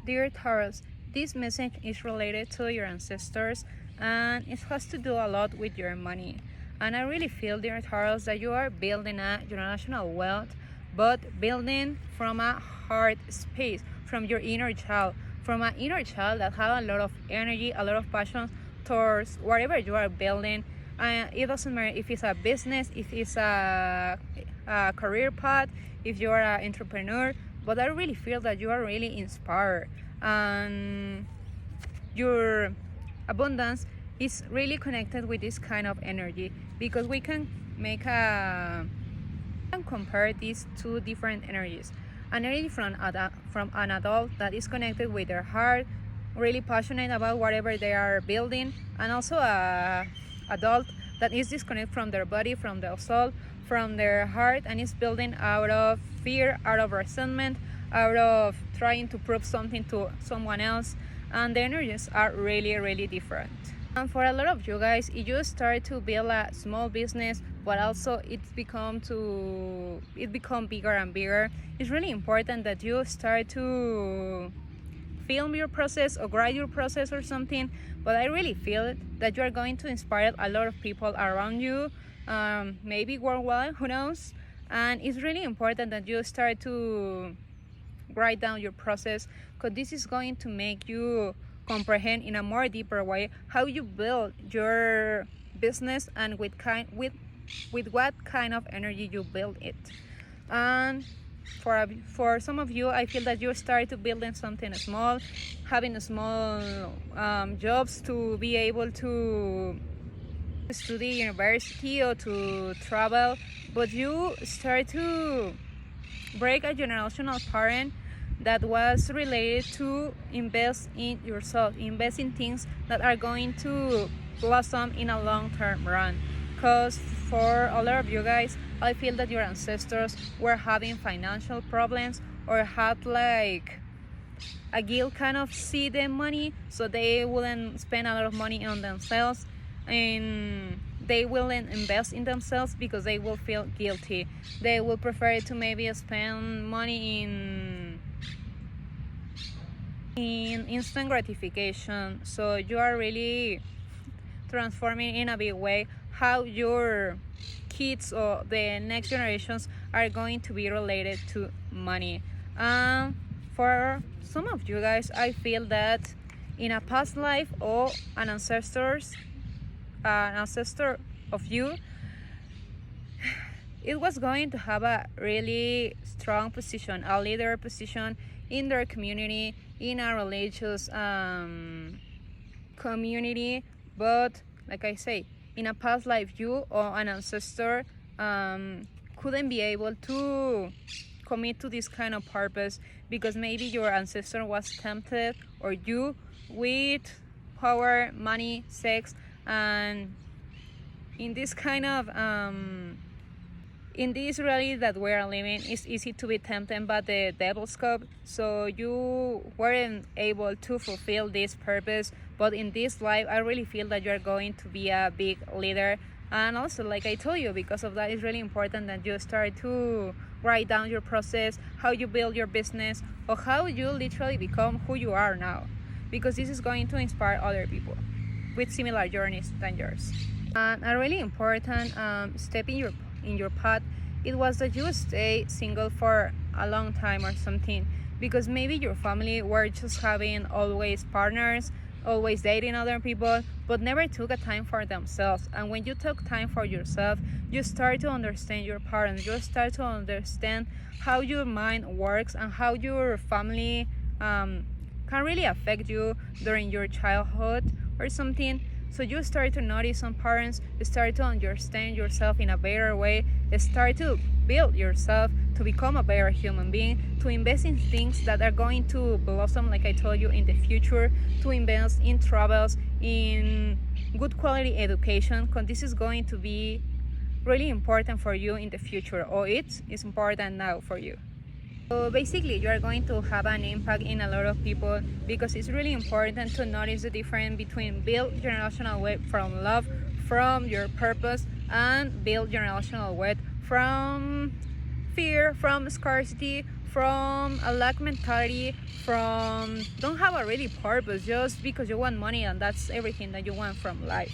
Dear Taurus, this message is related to your ancestors and it has to do a lot with your money. And I really feel, dear Taurus, that you are building a generational wealth, but building from a heart space, from your inner child, from an inner child that has a lot of energy, a lot of passion towards whatever you are building. It doesn't matter if it's a business, if it's a career path, if you are an entrepreneur, but I really feel that you are really inspired and your abundance is really connected with this kind of energy, because we can compare these two different energies. An energy from an adult that is connected with their heart, really passionate about whatever they are building, and also a adult that is disconnected from their body, from their soul, from their heart, and is building out of fear, out of resentment, out of trying to prove something to someone else. And the energies are really different. And for a lot of you guys, if you start to build a small business, but also it's become bigger and bigger, it's really important that you start to film your process or write your process or something. But I really feel that you are going to inspire a lot of people around you, maybe worldwide, who knows. And it's really important that you start to write down your process, because this is going to make you comprehend in a more deeper way how you build your business and with what kind of energy you build it. And for some of you, I feel that you start to building something small, having small jobs to be able to study university or to travel, but you start to break a generational pattern that was related to invest in yourself, invest in things that are going to blossom in a long-term run. Because for a lot of you guys, I feel that your ancestors were having financial problems or had like a guilt kind of see the money, so they wouldn't spend a lot of money on themselves, and they wouldn't invest in themselves because they will feel guilty. They will prefer to maybe spend money in instant gratification. So you are really transforming in a big way how your kids or the next generations are going to be related to money. For some of you guys, I feel that in a past life or an ancestor of you, it was going to have a really strong position, a leader position in their community, in a religious community. But like I say, in a past life, you or an ancestor couldn't be able to commit to this kind of purpose because maybe your ancestor was tempted, or you, with power, money, sex, and in this kind of in this reality that we are living, it's easy to be tempted by the devil's cup. So you weren't able to fulfill this purpose. But in this life, I really feel that you're going to be a big leader. And also, like I told you, because of that, it's really important that you start to write down your process, how you build your business, or how you literally become who you are now. Because this is going to inspire other people with similar journeys than yours. And a really important step in your path, it was that you stay single for a long time or something, because maybe your family were just having always partners, always dating other people, but never took a time for themselves. And when you took time for yourself, you start to understand your parents, you start to understand how your mind works and how your family can really affect you during your childhood or something. So you start to notice some parents, start to understand yourself in a better way, start to build yourself to become a better human being, to invest in things that are going to blossom, like I told you, in the future, to invest in travels, in good quality education, because this is going to be really important for you in the future, or it is important now for you. So basically, you are going to have an impact in a lot of people, because it's really important to notice the difference between build generational wealth from love, from your purpose, and build generational wealth from fear, from scarcity, from a lack mentality, from don't have a really purpose just because you want money and that's everything that you want from life.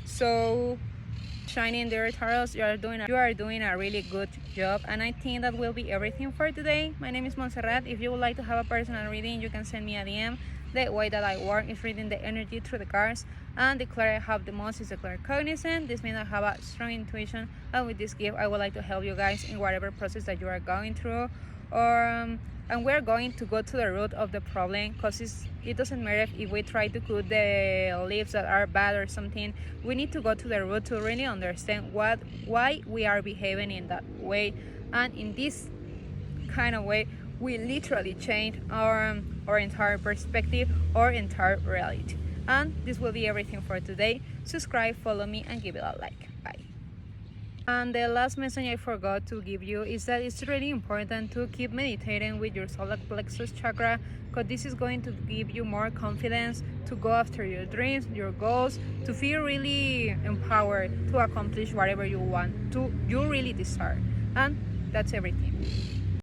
So shining their tarots, you are doing a really good job, and I think that will be everything for today. My name is Montserrat. If you would like to have a personal reading, you can send me a DM. The way that I work is reading the energy through the cards, and the clear I have the most is the clear cognizant. This means I have a strong intuition, and with this gift I would like to help you guys in whatever process that you are going through, or and we're going to go to the root of the problem, because it doesn't matter if we try to cut the leaves that are bad or something. We need to go to the root to really understand why we are behaving in that way, and in this kind of way we literally change our entire perspective, our entire reality. And this will be everything for today. Subscribe, follow me, and give it a like. Bye. And the last message I forgot to give you is that it's really important to keep meditating with your solar plexus chakra, because this is going to give you more confidence to go after your dreams, your goals, to feel really empowered to accomplish whatever you want, you really desire. And that's everything.